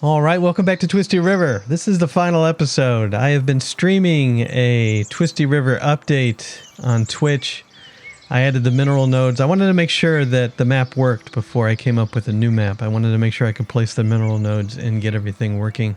All right, welcome back to Twisty River. This is the final episode. I have been streaming a Twisty River update on Twitch. I added the mineral nodes. I wanted to make sure that the map worked before I came up with a new map. I wanted to make sure I could place the mineral nodes and get everything working.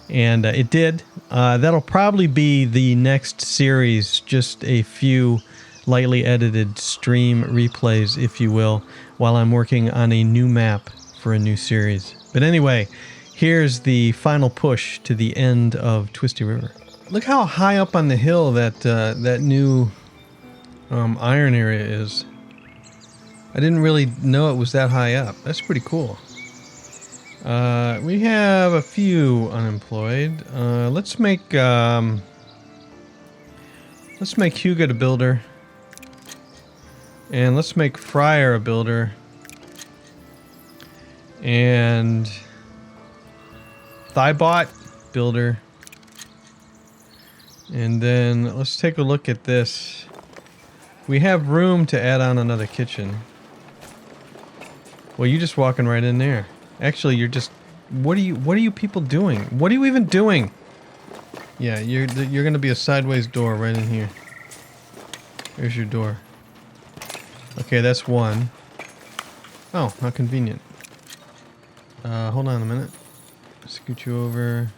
And it did. That'll probably be the next series, just a few lightly edited stream replays, if you will, while I'm working on a new map for a new series. But anyway, here's the final push to the end of Twisty River. Look how high up on the hill that new iron area is. I didn't really know it was that high up. That's pretty cool. We have a few unemployed. Let's make Hugo a builder, and let's make Faire a builder, and Thybot builder, and then let's take a look at this. We have room to add on another kitchen. Well, you're just walking right in there. Actually, you're just... What are you people doing? What are you even doing? Yeah, you're gonna be a sideways door right in here. There's your door. Okay, that's one. Oh, how convenient. Hold on a minute. Scoot you over.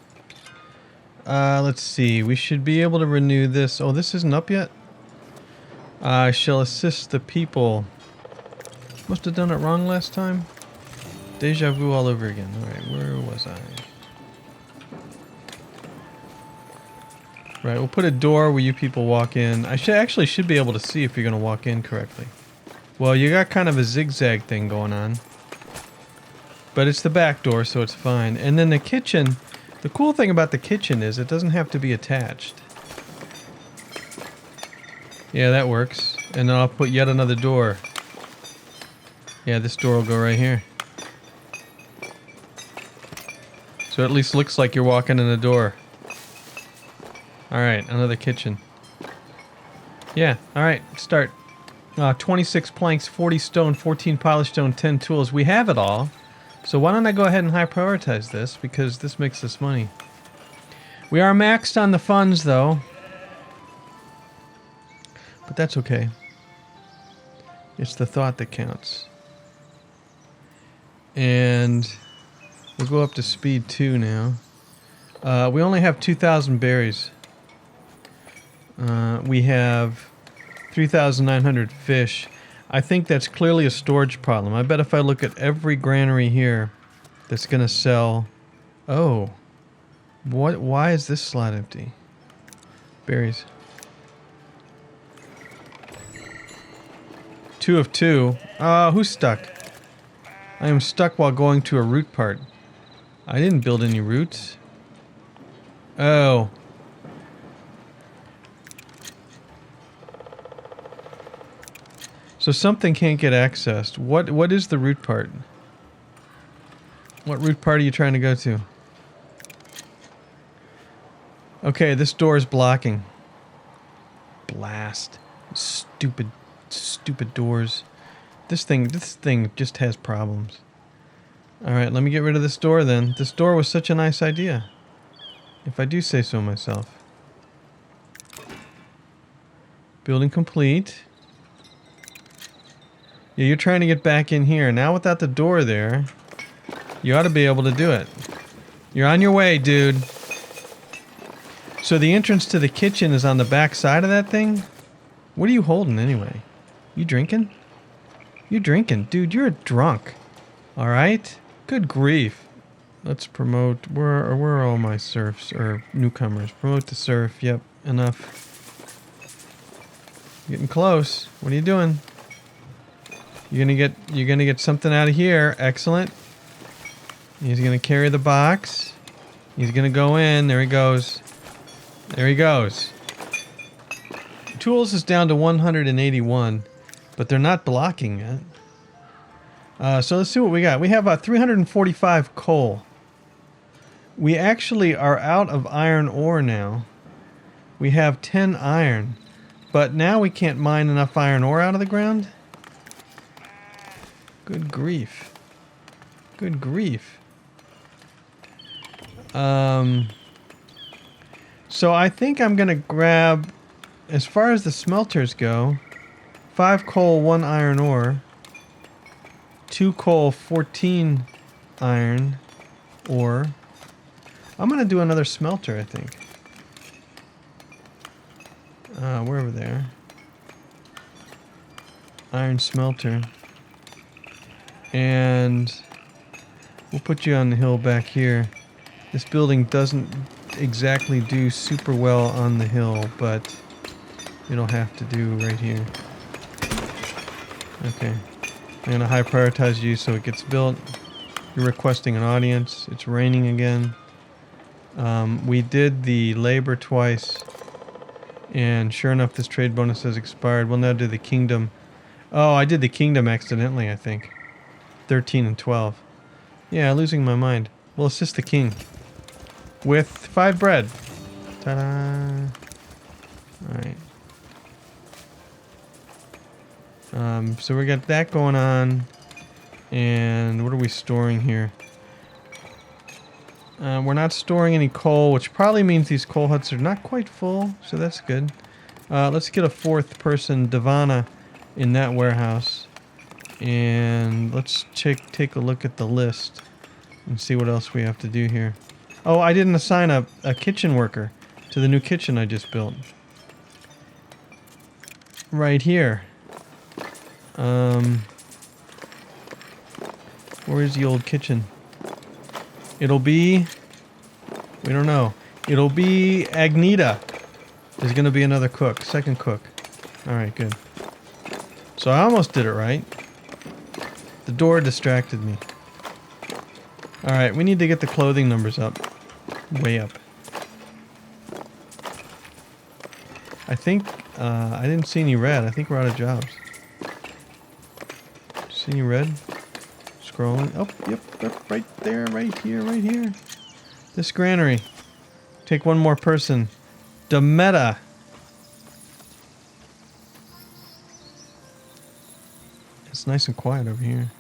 Let's see. We should be able to renew this. Oh, this isn't up yet? I shall assist the people. Must have done it wrong last time. Deja vu all over again. Alright, where was I? Right, we'll put a door where you people walk in. I should be able to see if you're going to walk in correctly. Well, you got kind of a zigzag thing going on. But it's the back door, so it's fine. And then the kitchen, the cool thing about the kitchen is it doesn't have to be attached. Yeah, that works. And then I'll put yet another door. Yeah, this door will go right here. So it at least looks like you're walking in a door. Alright, another kitchen. Yeah, alright, start. 26 planks, 40 stone, 14 polished stone, 10 tools. We have it all. So why don't I go ahead and high prioritize this, because this makes us money. We are maxed on the funds, though. But that's okay. It's the thought that counts. And... we'll go up to speed 2 now. We only have 2,000 berries. We have 3,900 fish. I think that's clearly a storage problem. I bet if I look at every granary here that's going to sell... Oh. What? Why is this slot empty? Berries. 2 of 2. Who's stuck? I am stuck while going to a root part. I didn't build any roots. Oh. So something can't get accessed. What is the root part? What root part are you trying to go to? Okay, this door is blocking. Blast. Stupid doors. This thing just has problems. Alright, let me get rid of this door then. This door was such a nice idea. If I do say so myself. Building complete. Yeah, you're trying to get back in here. Now without the door there, you ought to be able to do it. You're on your way, dude. So the entrance to the kitchen is on the back side of that thing? What are you holding anyway? You drinking? You're drinking. Dude, you're a drunk. Alright? Good grief. Let's promote... Where are all my serfs, or newcomers? Promote the serf. Yep, enough. Getting close. What are you doing? You're gonna get something out of here. Excellent. He's gonna carry the box. He's gonna go in. There he goes. There he goes. Tools is down to 181, but they're not blocking yet. So let's see what we got. We have 345 coal. We actually are out of iron ore now. We have 10 iron, but now we can't mine enough iron ore out of the ground. Good grief. Good grief. So I think I'm gonna grab, as far as the smelters go, 5 coal, 1 iron ore, 2 coal, 14 iron ore. I'm gonna do another smelter, I think. We're over there. Iron smelter. And we'll put you on the hill back here. This building doesn't exactly do super well on the hill, but it'll have to do right here. Okay. I'm gonna high prioritize you so it gets built. You're requesting an audience. It's raining again. We did the labor twice, and sure enough, this trade bonus has expired. We'll now do the kingdom. Oh, I did the kingdom accidentally, I think. 13 and 12. Yeah, losing my mind. We'll assist the king with 5 bread. Ta-da! Alright. So we got that going on. And what are we storing here? We're not storing any coal, which probably means these coal huts are not quite full, so that's good. Let's get a 4th person, Divana, in that warehouse. And let's take a look at the list and see what else we have to do here. Oh, I didn't assign a kitchen worker to the new kitchen I just built. Right here. Where's the old kitchen? It'll be... We don't know. It'll be Agneta. There's going to be another cook. 2nd cook. Alright, good. So I almost did it right. The door distracted me. Alright, we need to get the clothing numbers up. Way up. I think... I didn't see any red. I think we're out of jobs. See any red? Scrolling. Oh, yep, right there, right here. This granary. Take 1 more person. Demeta. It's nice and quiet over here.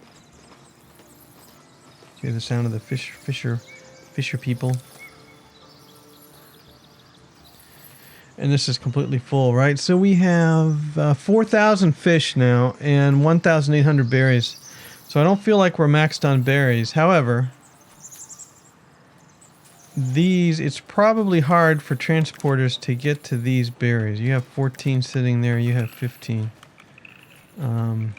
Hear the sound of the fisher people. And this is completely full, right? So we have 4,000 fish now and 1,800 berries. So I don't feel like we're maxed on berries. However, it's probably hard for transporters to get to these berries. You have 14 sitting there, you have 15. And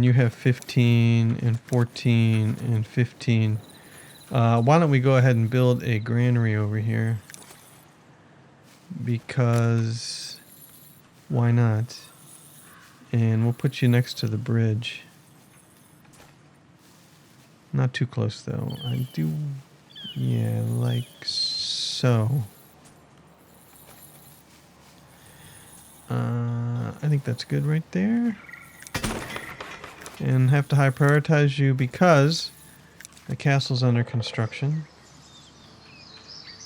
you have 15 and 14 and 15. Why don't we go ahead and build a granary over here? Because why not? And we'll put you next to the bridge. Not too close though. I do, yeah, like so. I think that's good right there. And have to high prioritize you because the castle's under construction.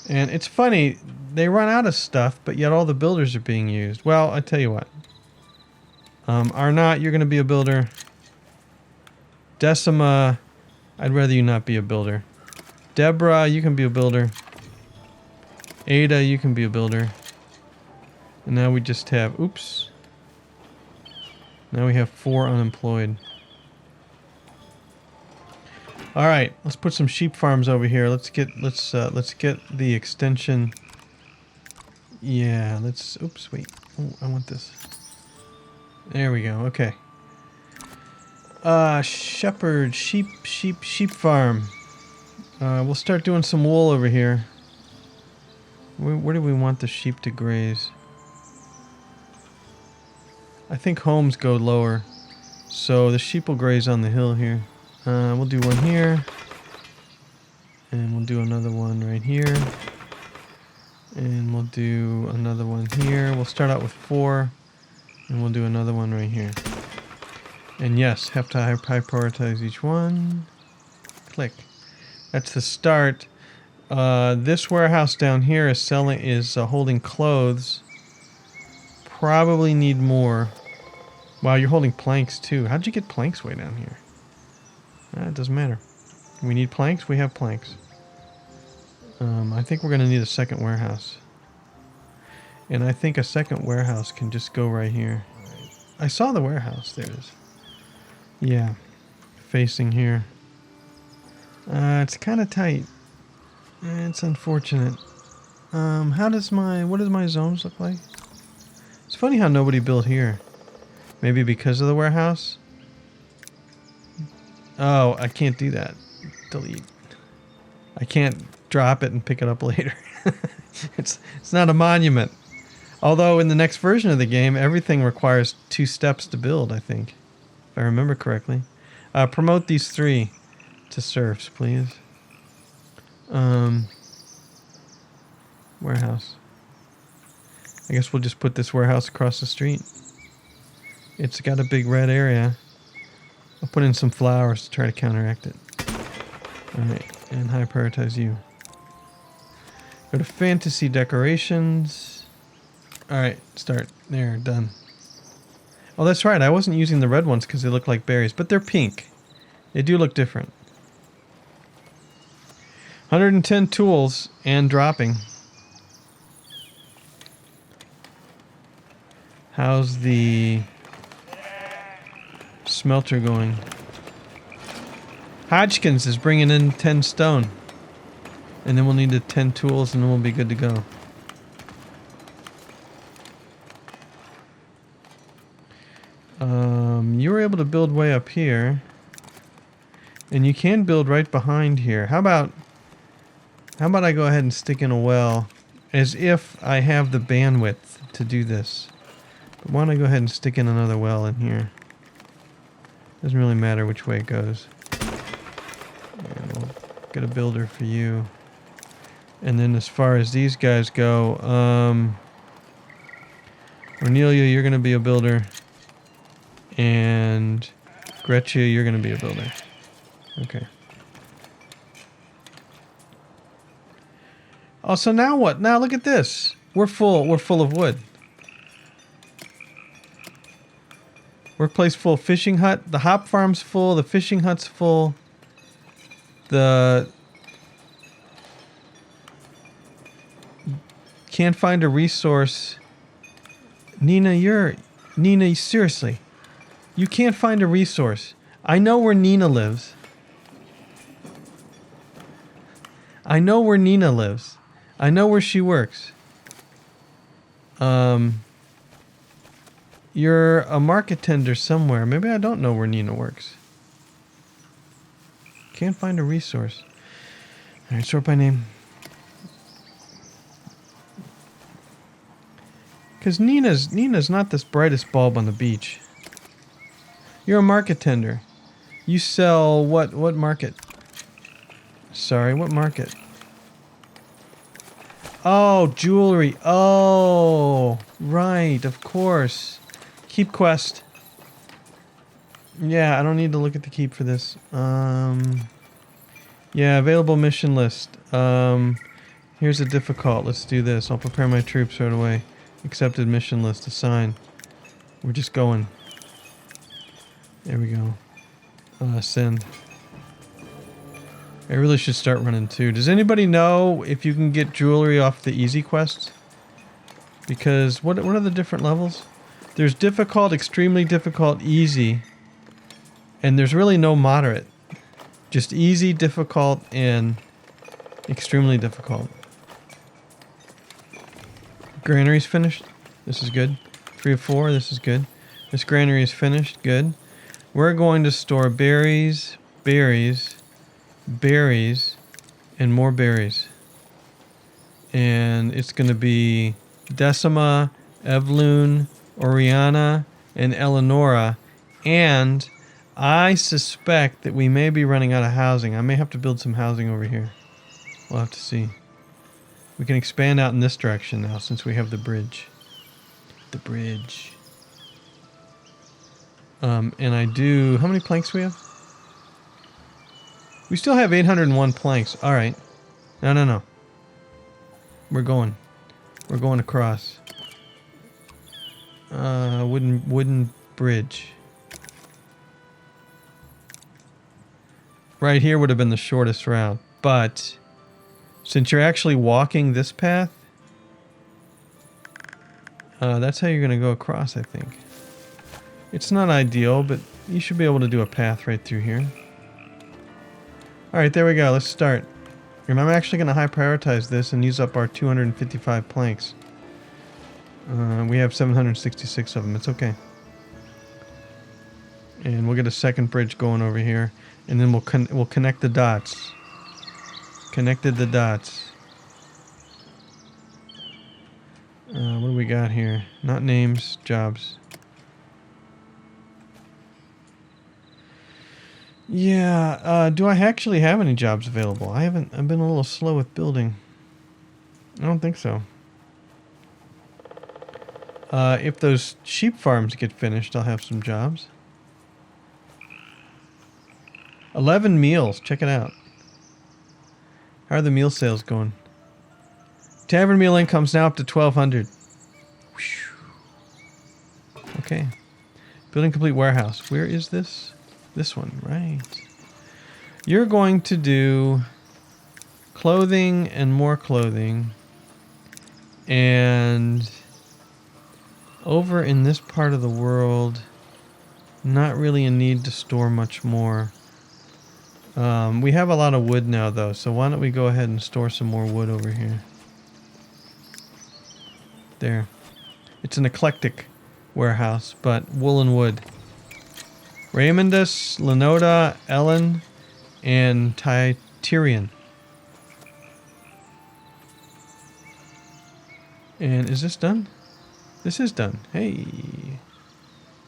And it's funny, they run out of stuff, but yet all the builders are being used. Well, I tell you what. Arnott, you're going to be a builder. Decima, I'd rather you not be a builder. Deborah, you can be a builder. Ada, you can be a builder. And now we just have, oops. Now we have 4 unemployed. All right, let's put some sheep farms over here. Let's get the extension. Yeah, oops, wait. Oh, I want this. There we go. Okay. Shepherd, sheep farm. We'll start doing some wool over here. Where do we want the sheep to graze? I think homes go lower, so the sheep will graze on the hill here. We'll do one here, and we'll do another one right here, and we'll do another one here. We'll start out with 4, and we'll do another one right here. And yes, have to high prioritize each one. Click. That's the start. This warehouse down here is holding clothes. Probably need more. Wow, you're holding planks too. How'd you get planks way down here? It doesn't matter. We need planks, we have planks. I think we're going to need a second warehouse. And I think a second warehouse can just go right here. I saw the warehouse. There it is. Yeah. Facing here. It's kind of tight. It's unfortunate. What does my zones look like? It's funny how nobody built here. Maybe because of the warehouse? Oh, I can't do that. Delete. I can't drop it and pick it up later. It's not a monument. Although in the next version of the game, everything requires 2 steps to build, I think. If I remember correctly. Promote these 3 to serfs, please. Warehouse. I guess we'll just put this warehouse across the street. It's got a big red area. I'll put in some flowers to try to counteract it. Alright, and high prioritize you. Go to fantasy decorations. Alright, start. There, done. Oh, that's right. I wasn't using the red ones because they look like berries, but they're pink. They do look different. 110 tools and dropping. How's the smelter going? Hodgkins is bringing in 10 stone. And then we'll need the 10 tools and then we'll be good to go. You were able to build way up here. And you can build right behind here. How about I go ahead and stick in a well as if I have the bandwidth to do this. But why don't I go ahead and stick in another well in here? Doesn't really matter which way it goes. And we'll get a builder for you. And then as far as these guys go, Cornelia, you're going to be a builder. And Gretchen, you're going to be a builder. Okay. Oh, so now what? Now look at this. We're full of wood. Workplace full. Fishing hut. The hop farm's full. The fishing hut's full. The... Can't find a resource. Nina, seriously. You can't find a resource. I know where Nina lives. I know where Nina lives. I know where she works. You're a market tender somewhere. Maybe I don't know where Nina works. Can't find a resource. Alright, sort by name. Because Nina's not this brightest bulb on the beach. You're a market tender. You sell what market? Sorry, what market? Oh, jewelry. Oh, right, of course. Keep quest. Yeah, I don't need to look at the keep for this. Yeah, available mission list. Here's a difficult. Let's do this. I'll prepare my troops right away. Accepted mission list. Assign. We're just going. There we go. Send. I really should start running too. Does anybody know if you can get jewelry off the easy quests? Because what are the different levels? There's difficult, extremely difficult, easy. And there's really no moderate. Just easy, difficult, and extremely difficult. Granary's finished. This is good. 3 of 4. This is good. This granary is finished. Good. We're going to store berries, berries, berries, and more berries. And it's going to be Decima, Evloon, Oriana, and Eleonora. And I suspect that we may be running out of housing. I may have to build some housing over here. We'll have to see. We can expand out in this direction now since we have the bridge. The bridge. And I do... How many planks do we have? We still have 801 planks. Alright. No. We're going. We're going across. Wooden bridge. Right here would have been the shortest route, but Since you're actually walking this path, that's how you're going to go across, I think. It's not ideal, but you should be able to do a path right through here. Alright, there we go. Let's start. And I'm actually going to high prioritize this and use up our 255 planks. We have 766 of them. It's okay. And we'll get a second bridge going over here. And then we'll connect the dots. Connected the dots. What do we got here? Not names, jobs. Yeah, do I actually have any jobs available? I've been a little slow with building. I don't think so. If those sheep farms get finished, I'll have some jobs. 11 meals, check it out. How are the meal sales going? Tavern meal income's now up to 1,200. Okay. Building complete warehouse. Where is this? This one, right. You're going to do clothing and more clothing. And over in this part of the world, not really a need to store much more. We have a lot of wood now, though, so why don't we go ahead and store some more wood over here. There. It's an eclectic warehouse, but wool and wood. Raymondus, Lenoda, Ellen, and Tyrion. And is this done? This is done. Hey.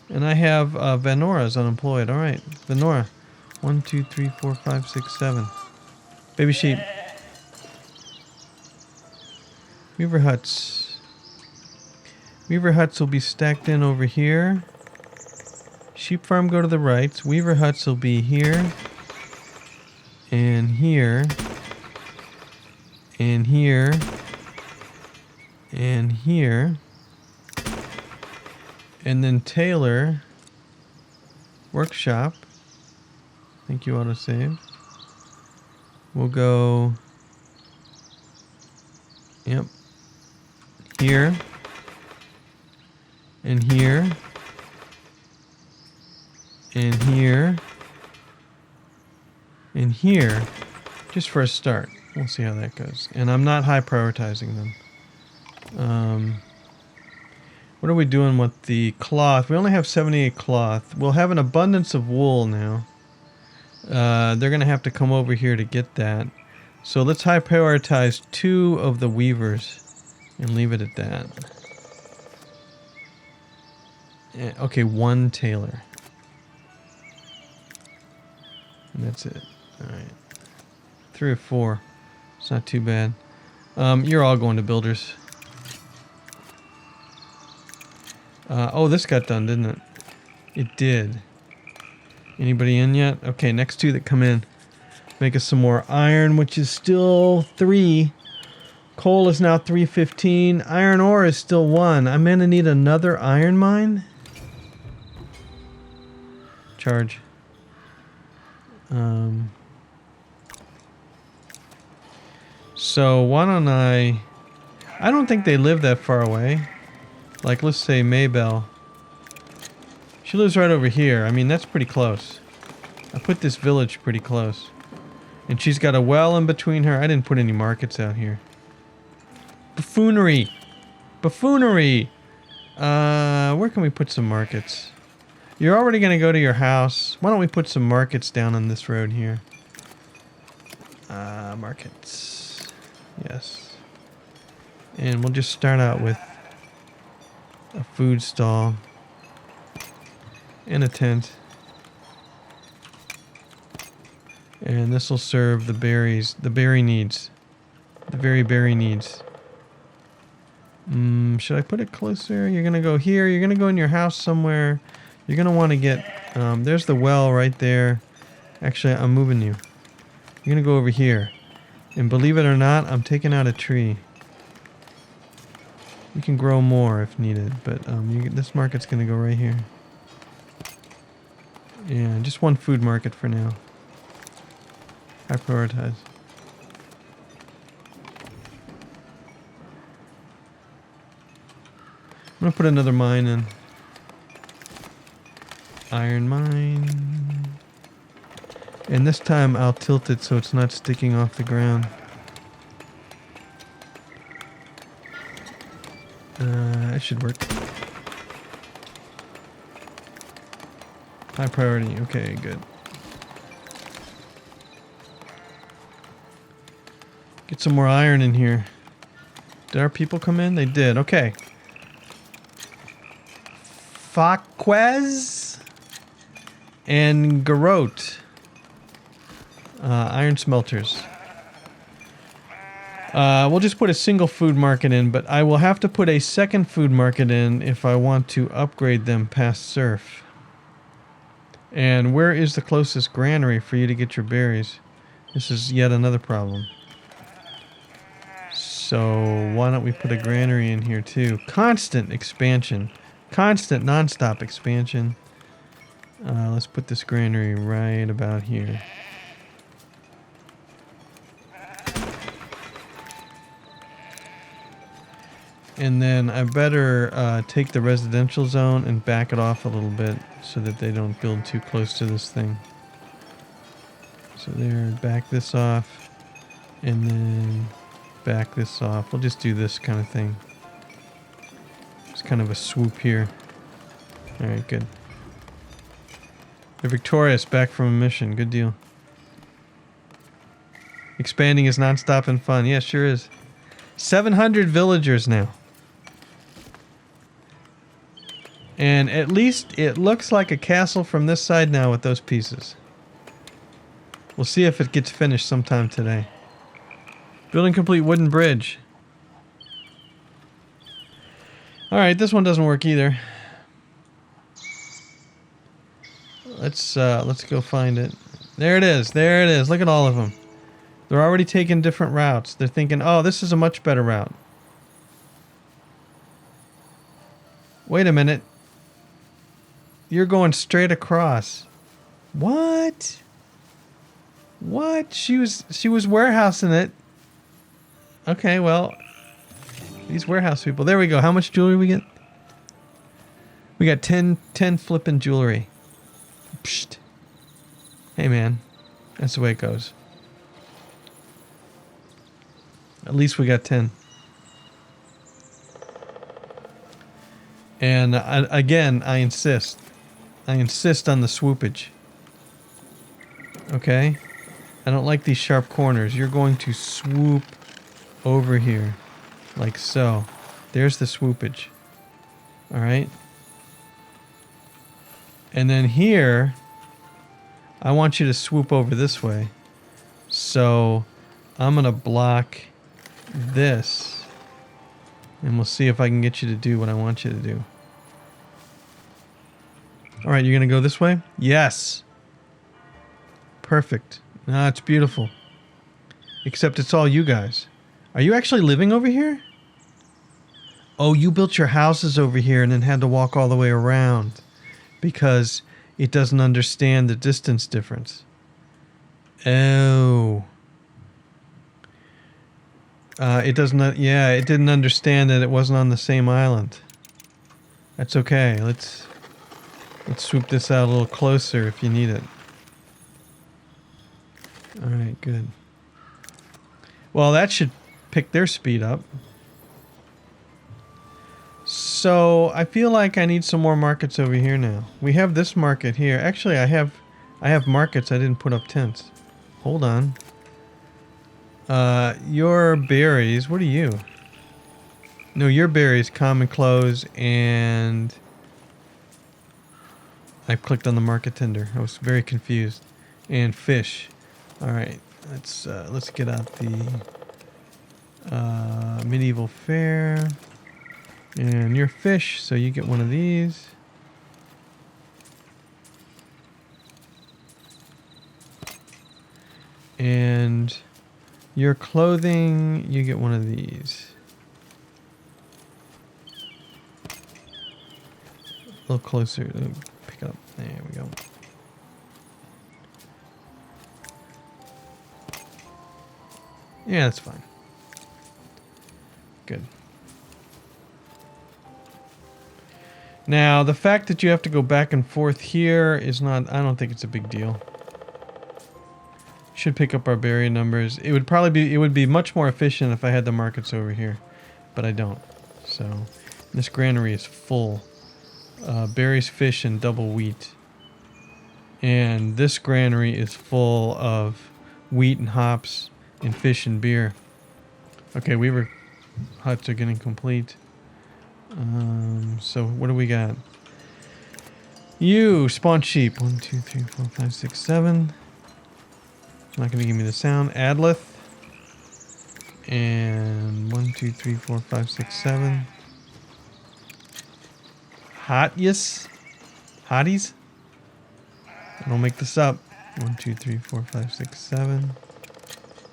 And I have Vanora's unemployed. Alright, Vanora. 1, 2, 3, 4, 5, 6, 7. Baby sheep. Weaver huts. Weaver huts will be stacked in over here. Sheep farm go to the right. Weaver huts will be here. And here. And here. And here. And then tailor. Workshop. Thank you, autosave. We'll go. Yep. Here. And here. And here. And here. Just for a start. We'll see how that goes. And I'm not high prioritizing them. What are we doing with the cloth? We only have 78 cloth. We'll have an abundance of wool now. They're going to have to come over here to get that. So let's high prioritize 2 of the weavers and leave it at that. Okay, 1 tailor. And that's it. Alright. 3 or 4. It's not too bad. You're all going to builders. Oh, this got done, didn't it? It did. Anybody in yet? Okay, next 2 that come in. Make us some more iron, which is still 3. Coal is now 315. Iron ore is still 1. I'm going to need another iron mine. Charge. So why don't I don't think they live that far away. Like, let's say Maybell. She lives right over here. I mean, that's pretty close. I put this village pretty close. And she's got a well in between her. I didn't put any markets out here. Buffoonery! Buffoonery! Where can we put some markets? You're already going to go to your house. Why don't we put some markets down on this road here? Markets. Yes. And we'll just start out with a food stall. And a tent. And this will serve the berries, the berry needs. The very berry needs. Should I put it closer? You're going to go here. You're going to go in your house somewhere. You're going to want to get... there's the well right there. Actually, I'm moving you. You're going to go over here. And believe it or not, I'm taking out a tree. You can grow more if needed. But this market's going to go right here. Yeah, just 1 food market for now. I prioritize. gonna put another mine in. Iron mine. And this time I'll tilt it so it's not sticking off the ground. That should work. High priority. Okay, good. Get some more iron in here. Did our people come in? They did. Okay. Faquez and Garot. Iron smelters. We'll just put a single food market in, but I will have to put a second food market in if I want to upgrade them past surf. And where is the closest granary for you to get your berries? This is yet another problem. So why don't we put a granary in here too? Constant expansion. Constant non-stop expansion. Let's put this granary right about here. And then I better take the residential zone and back it off a little bit so that they don't build too close to this thing. So there, back this off, and then back this off. We'll just do this kind of thing. It's kind of a swoop here. Alright, good. They're victorious, back from a mission. Good deal. Expanding is non-stop and fun. Yeah, sure is. 700 villagers now. And at least it looks like a castle from this side now with those pieces. We'll see if it gets finished sometime today. Building complete wooden bridge. Alright, this one doesn't work either. Let's go find it. There it is. There it is. Look at all of them. They're already taking different routes. They're thinking, oh, this is a much better route. Wait a minute. You're going straight across. What? What? She was warehousing it. Okay, well, these warehouse people. There we go. How much jewelry we get? We got 10 flippin' jewelry. Psst. Hey, man. That's the way it goes. At least we got 10. And again, I insist. I insist on the swoopage. Okay? I don't like these sharp corners. You're going to swoop over here. Like so. There's the swoopage. Alright? And then here, I want you to swoop over this way. So, I'm going to block this. And we'll see if I can get you to do what I want you to do. Alright, you're going to go this way? Yes. Perfect. Ah, it's beautiful. Except it's all you guys. Are you actually living over here? Oh, you built your houses over here and then had to walk all the way around. Because it doesn't understand the distance difference. Oh. It doesn't. Yeah, it didn't understand that it wasn't on the same island. That's okay. Let's swoop this out a little closer if you need it. All right, good. Well, that should pick their speed up. So I feel like I need some more markets over here now. We have this market here. Actually, I have markets. I didn't put up tents. Hold on. Your berries. What are you? No, your berries. Common clothes and I clicked on the market tender. I was very confused. And fish. All right. Let's get out the medieval fair. And your fish, so you get one of these. And your clothing, you get one of these. A little closer. Pick up. There we go. Yeah, that's fine. Good. Now, the fact that you have to go back and forth here is not... I don't think it's a big deal. Should pick up our berry numbers. It would probably be... It would be much more efficient if I had the markets over here. But I don't. So, this granary is full. Berries, fish, and double wheat. And this granary is full of wheat and hops and fish and beer. Okay, weaver huts are getting complete. So what do we got? You spawn sheep. 1, 2, 3, 4, 5, 6, 7. Not gonna give me the sound. Adlith. And 1, 2, 3, 4, 5, 6, 7. Hotties. Hotties. I don't make this up. 1, 2, 3, 4, 5, 6, 7.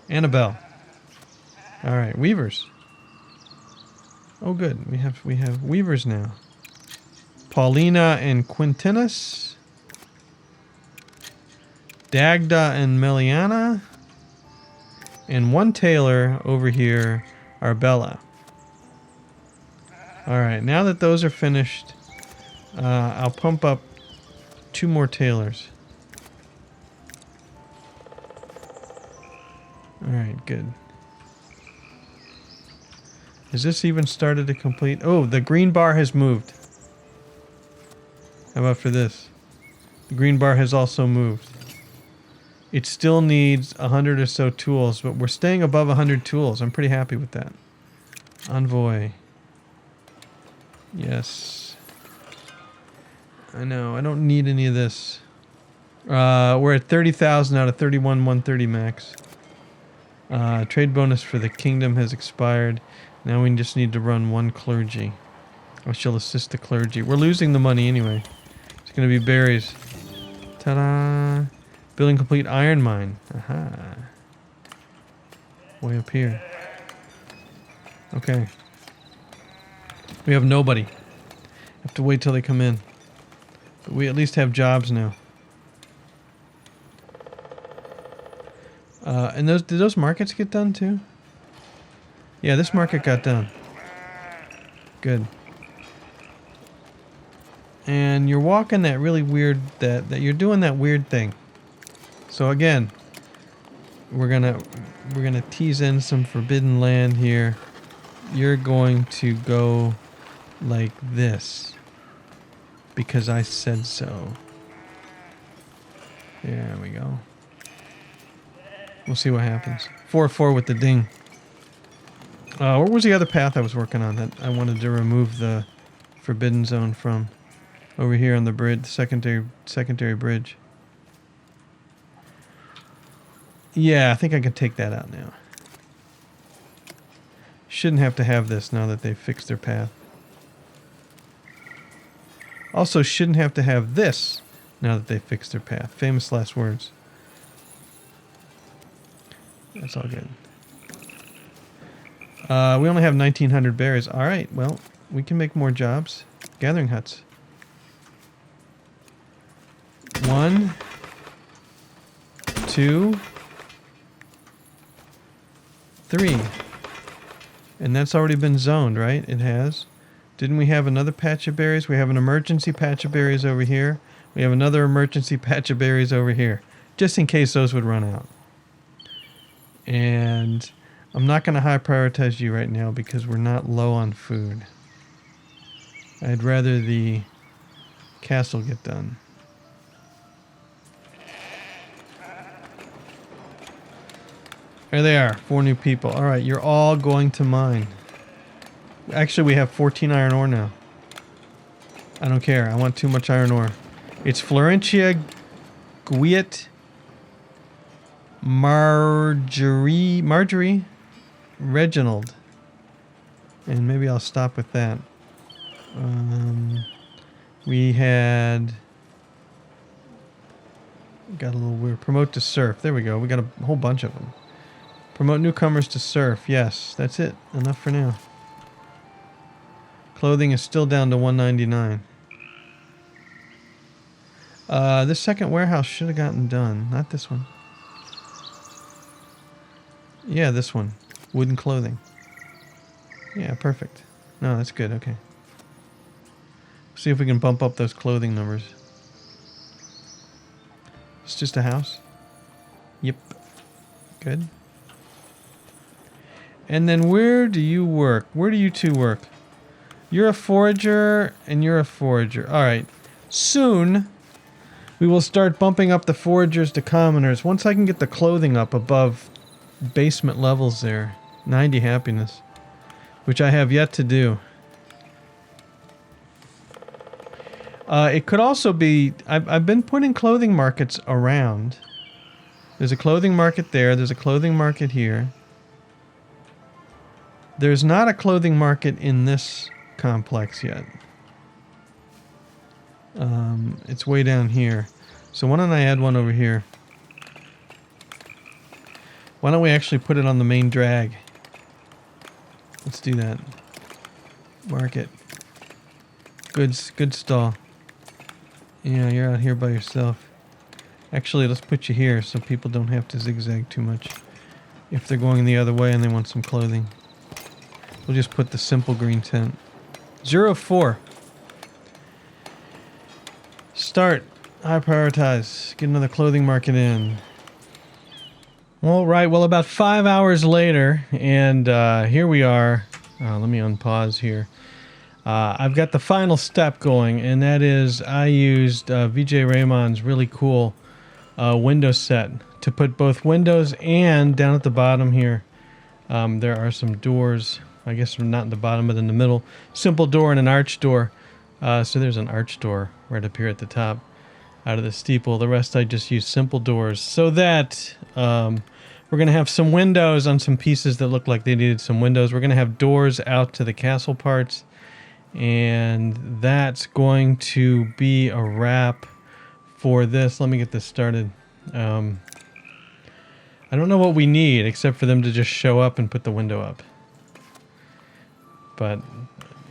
Annabelle. All right, weavers. Oh, good. We have weavers now. Paulina and Quintinus. Dagda and Meliana. And one tailor over here, Arbella. All right, now that those are finished, I'll pump up 2 more tailors. All right, good. Has this even started to complete? Oh, the green bar has moved. How about for this? The green bar has also moved. It still needs 100 or so tools, but we're staying above 100 tools. I'm pretty happy with that. Envoy. Yes. I know, I don't need any of this. We're at 30,000 out of 31,130 max. Trade bonus for the kingdom has expired. Now we just need to run 1 clergy. I shall assist the clergy. We're losing the money anyway. It's going to be berries. Ta-da! Building complete iron mine. Aha. Way up here. Okay. We have nobody. Have to wait till they come in. But we at least have jobs now. And did those markets get done too? Yeah, this market got done. Good. And you're walking that really weird, that you're doing that weird thing. So again, we're gonna tease in some forbidden land here. You're going to go like this because I said so. There we go. We'll see what happens. 4-4 with the ding. Where was the other path I was working on that I wanted to remove the forbidden zone from? Over here on the bridge, the secondary bridge. Yeah, I think I can take that out now. Shouldn't have to have this now that they've fixed their path. Also, shouldn't have to have this now that they've fixed their path. Famous last words. That's all good. We only have 1,900 berries. All right, well, we can make more jobs. Gathering huts. 1, 2, 3. And that's already been zoned, right? It has. Didn't we have another patch of berries? We have an emergency patch of berries over here. We have another emergency patch of berries over here. Just in case those would run out. And I'm not going to high prioritize you right now because we're not low on food. I'd rather the castle get done. There they are, 4 new people. All right, you're all going to mine. Actually, we have 14 iron ore now. I don't care. I want too much iron ore. It's Florentia, Gwiat, Marjorie, Reginald. And maybe I'll stop with that. We had... Got a little weird. Promote to serf. There we go. We got a whole bunch of them. Promote newcomers to serf. Yes, that's it. Enough for now. Clothing is still down to 199. This second warehouse should have gotten done. Not this one. Yeah, this one. Wooden clothing. Yeah, perfect. No, that's good. Okay. see if we can bump up those clothing numbers. It's just a house. Yep. Good. And then where do you work? Where do you two work? You're a forager and you're a forager. Alright. Soon, we will start bumping up the foragers to commoners. Once I can get the clothing up above basement levels there. 90 happiness. Which I have yet to do. It could also be... I've been putting clothing markets around. There's a clothing market there. There's a clothing market here. There's not a clothing market in this complex yet. It's way down here. So why don't I add one over here? Why don't we actually put it on the main drag? Let's do that. Market. Good stall. Yeah, you're out here by yourself. Actually, let's put you here so people don't have to zigzag too much. If they're going the other way and they want some clothing. We'll just put the simple green tent. 04. Start. High prioritize. Get another clothing market in. Alright, well about 5 hours later, and here we are. Let me unpause here. I've got the final step going, and that is I used vjraymon's really cool window set to put both windows and down at the bottom here. There are some doors. I guess not in the bottom, but in the middle. Simple door and an arch door. So there's an arch door right up here at the top out of the steeple. The rest I just use simple doors so that we're going to have some windows on some pieces that look like they needed some windows. We're going to have doors out to the castle parts. And that's going to be a wrap for this. Let me get this started. I don't know what we need except for them to just show up and put the window up. But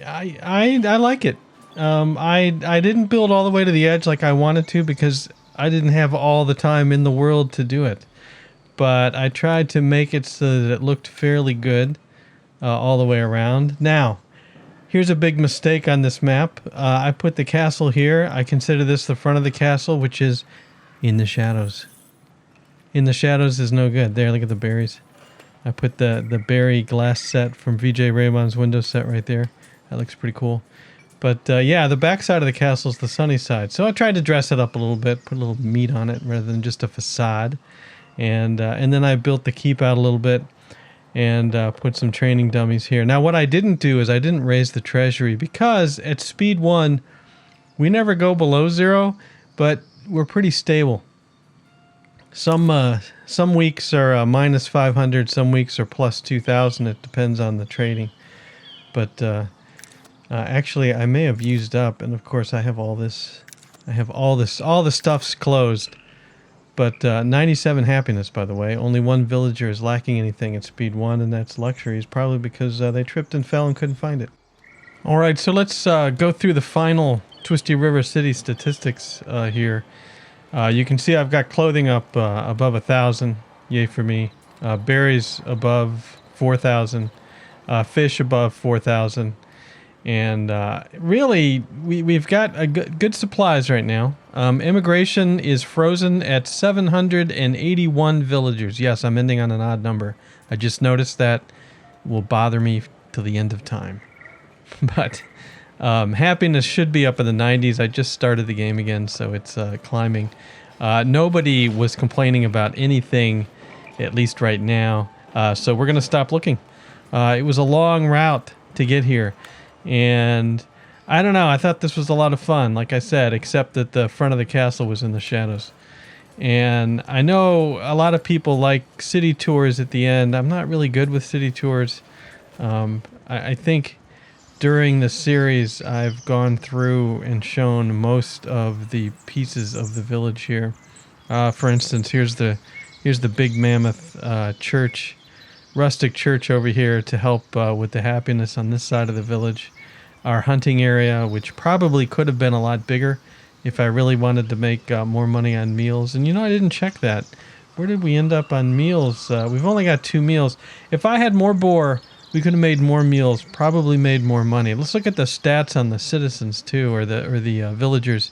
I like it. I didn't build all the way to the edge like I wanted to because I didn't have all the time in the world to do it. But I tried to make it so that it looked fairly good all the way around. Now, here's a big mistake on this map. I put the castle here. I consider this the front of the castle, which is in the shadows. In the shadows is no good. There, look at the berries. I put the berry glass set from vjraymon's window set right there. That looks pretty cool. But yeah, the back side of the castle is the sunny side. So I tried to dress it up a little bit, put a little meat on it rather than just a facade. And then I built the keep out a little bit and put some training dummies here. Now what I didn't do is I didn't raise the treasury because at speed 1, we never go below 0, but we're pretty stable. Some weeks are minus 500, some weeks are plus 2,000. It depends on the trading. But actually, I may have used up, and of course, I have all this. I have all this. All the stuff's closed. But 97 happiness, by the way. Only one villager is lacking anything at speed 1, and that's luxuries, probably because they tripped and fell and couldn't find it. All right, so let's go through the final Twisty River City statistics here. You can see I've got clothing up above 1,000, yay for me. Berries above 4,000, fish above 4,000, and really we've got a good supplies right now. Immigration is frozen at 781 villagers. Yes, I'm ending on an odd number. I just noticed that will bother me till the end of time. But happiness should be up in the 90s. I just started the game again, so it's climbing. Nobody was complaining about anything, at least right now. So we're going to stop looking. It was a long route to get here. And I don't know, I thought this was a lot of fun, like I said, except that the front of the castle was in the shadows. And I know a lot of people like city tours at the end. I'm not really good with city tours. I think during the series I've gone through and shown most of the pieces of the village here. For instance, here's the big mammoth church, rustic church over here to help with the happiness on this side of the village. Our hunting area, which probably could have been a lot bigger if I really wanted to make more money on meals. And you know, I didn't check that. Where did we end up on meals? We've only got 2 meals. If I had more boar, We could have made more meals, probably made more money. Let's look at the stats on the citizens too, or the villagers.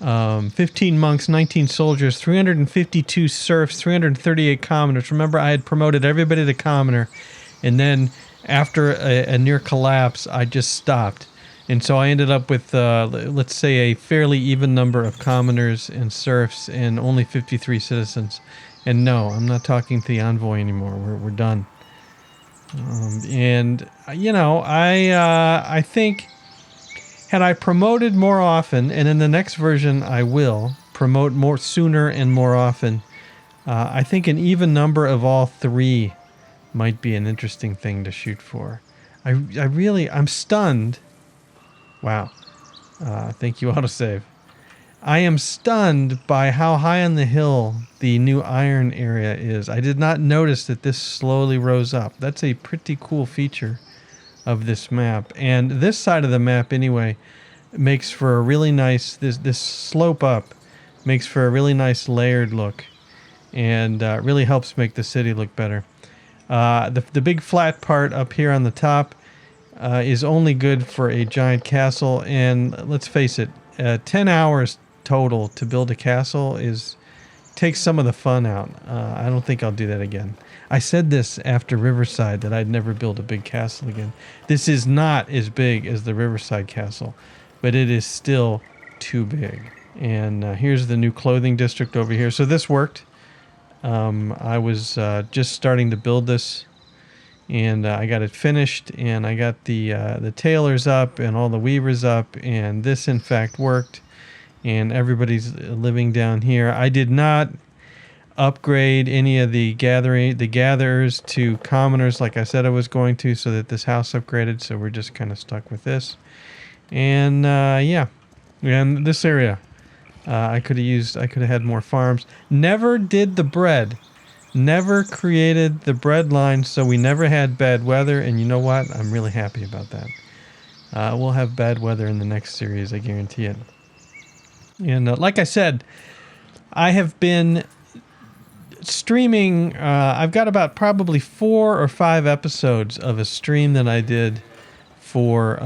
15 monks, 19 soldiers, 352 serfs, 338 commoners. Remember, I had promoted everybody to commoner, and then after a near collapse, I just stopped. And so I ended up with, let's say, a fairly even number of commoners and serfs and only 53 citizens. And no, I'm not talking to the envoy anymore. We're done. And, you know, I think had I promoted more often, and in the next version I will promote more sooner and more often, I think an even number of all three might be an interesting thing to shoot for. I'm stunned. Wow. Thank you, autosave. I am stunned by how high on the hill the new iron area is. I did not notice that this slowly rose up. That's a pretty cool feature of this map. And this side of the map, anyway, makes for a really nice, this slope up makes for a really nice layered look. And really helps make the city look better. The big flat part up here on the top is only good for a giant castle. And let's face it, 10 hours total to build a castle takes some of the fun out. I don't think I'll do that again. I said this after Riverside, that I'd never build a big castle again. This is not as big as the Riverside castle, but it is still too big. And here's the new clothing district over here. So this worked. I was just starting to build this, and I got it finished, and I got the tailors up and all the weavers up, and this in fact worked. And everybody's living down here. I did not upgrade any of the gatherers to commoners like I said I was going to, so that this house upgraded. So we're just kind of stuck with this. And yeah, and this area, I could have had more farms. Never did the bread. Never created the bread line, so we never had bad weather. And you know what? I'm really happy about that. We'll have bad weather in the next series, I guarantee it. And like I said, I have been streaming. I've got about probably 4 or 5 episodes of a stream that I did for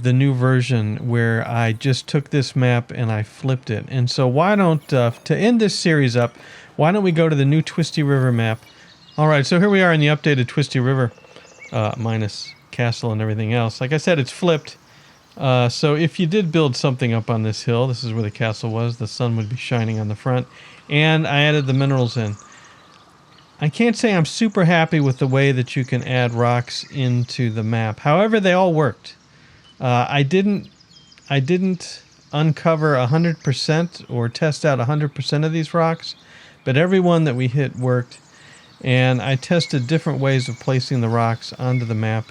the new version, where I just took this map and I flipped it. And so why don't, to end this series up, why don't we go to the new Twisty River map? All right, so here we are in the updated Twisty River, minus castle and everything else. Like I said, it's flipped. So if you did build something up on this hill, this is where the castle was, the sun would be shining on the front, and I added the minerals in. I can't say I'm super happy with the way that you can add rocks into the map. However, they all worked. I didn't uncover 100% or test out 100% of these rocks, but every one that we hit worked, and I tested different ways of placing the rocks onto the map.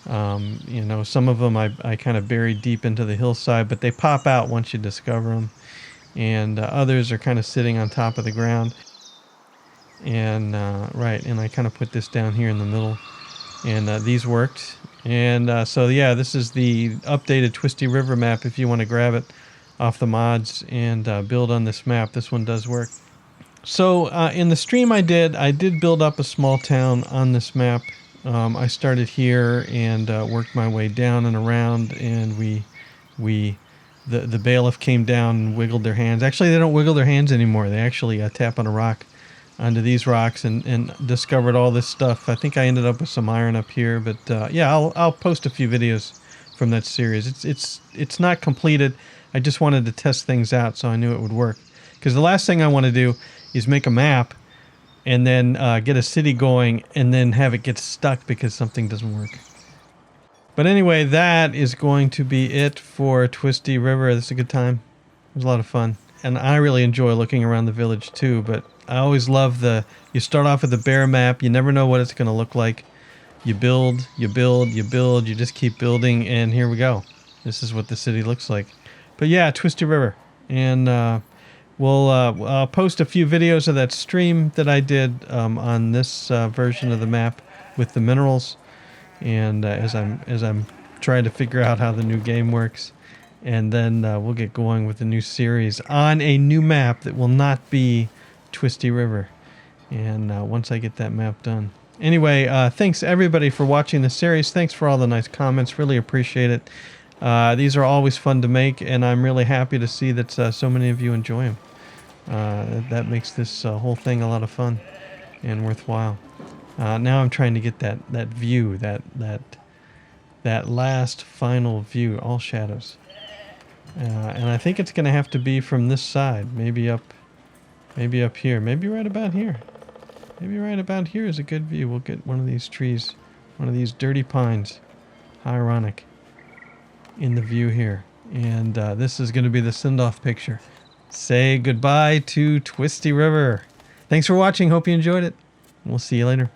You know, some of them I kind of buried deep into the hillside, but they pop out once you discover them. And others are kind of sitting on top of the ground. And, right, and I kind of put this down here in the middle. And these worked. And so, yeah, this is the updated Twisty River map if you want to grab it off the mods and build on this map. This one does work. So in the stream I did build up a small town on this map. I started here and worked my way down and around, and the bailiff came down and wiggled their hands. Actually, they don't wiggle their hands anymore. They actually tap on a rock onto these rocks and discovered all this stuff. I think I ended up with some iron up here, but yeah, I'll post a few videos from that series. It's not completed. I just wanted to test things out, so I knew it would work. Because the last thing I want to do is make a map and then get a city going, and then have it get stuck because something doesn't work. But anyway, that is going to be it for Twisty River. This is a good time. It was a lot of fun. And I really enjoy looking around the village too, but I always love you start off with a bare map, you never know what it's going to look like. You build, you build, you build, you just keep building, and here we go. This is what the city looks like. But yeah, Twisty River. And I'll post a few videos of that stream that I did on this version of the map with the minerals, and as I'm trying to figure out how the new game works, and then we'll get going with the new series on a new map that will not be Twisty River. And once I get that map done, Anyway, thanks everybody for watching the series. Thanks for all the nice comments. Really appreciate it. These are always fun to make, and I'm really happy to see that so many of you enjoy them. That makes this whole thing a lot of fun and worthwhile. Now I'm trying to get that view, that last final view, all shadows. And I think it's going to have to be from this side, maybe up here, maybe right about here. Maybe right about here is a good view. We'll get one of these trees, one of these dirty pines, ironic, in the view here. And this is going to be the send-off picture. Say goodbye to Twisty River. Thanks for watching. Hope you enjoyed it. We'll see you later.